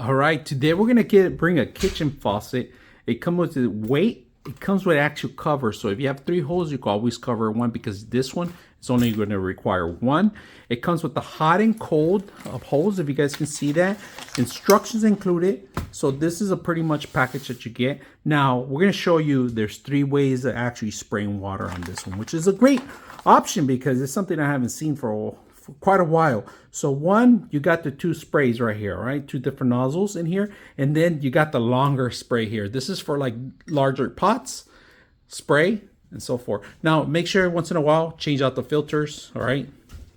All right, today we're gonna bring a kitchen faucet. It comes with the weight. It comes with actual cover. So if you have 3 holes, you can always cover one because this one is only going to require 1. It comes with the hot and cold holes, if you guys can see that. Instructions included. So this is a pretty much package that you get. Now we're gonna show you there's 3 ways of actually spraying water on this one, which is a great option because it's something I haven't seen for quite a while. So one, you got the 2 sprays right here, right? 2 different nozzles in here, and then you got the longer spray here. This is for like larger pots, spray, and so forth. Now make sure once in a while change out the filters. All right,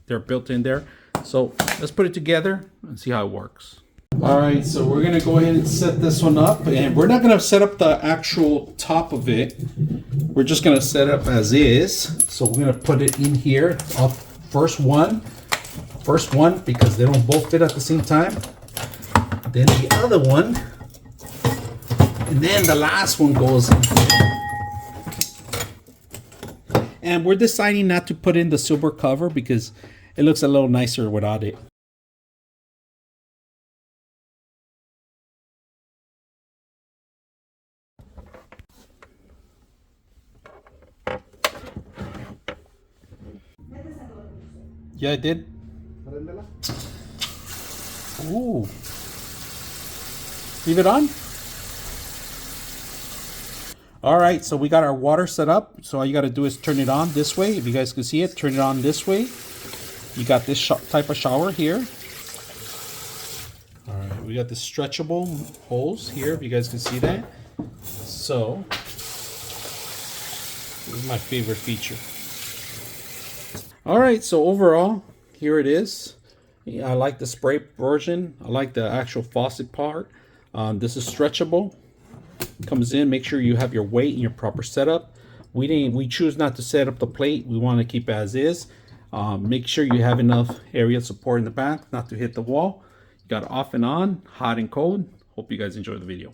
they're built in there. So let's put it together and see how it works. All right, so we're gonna go ahead and set this one up, and we're not gonna set up the actual top of it. We're just gonna set up as is. So we're gonna put it in here. First one because they don't both fit at the same time, then the other one, and then the last one goes in. And we're deciding not to put in the silver cover because it looks a little nicer without it. Yeah, I did. Ooh. Leave it on. All right, so we got our water set up. So all you got to do is turn it on this way. If you guys can see it, turn it on this way. You got this type of shower here. All right, we got the stretchable holes here, if you guys can see that. So this is my favorite feature. All right, so overall, here it is. I like the spray version. I like the actual faucet part. This is stretchable. Comes in. Make sure you have your weight and your proper setup. We choose not to set up the plate. We want to keep as is. Make sure you have enough area support in the back, not to hit the wall. You got off and on, hot and cold. Hope you guys enjoy the video.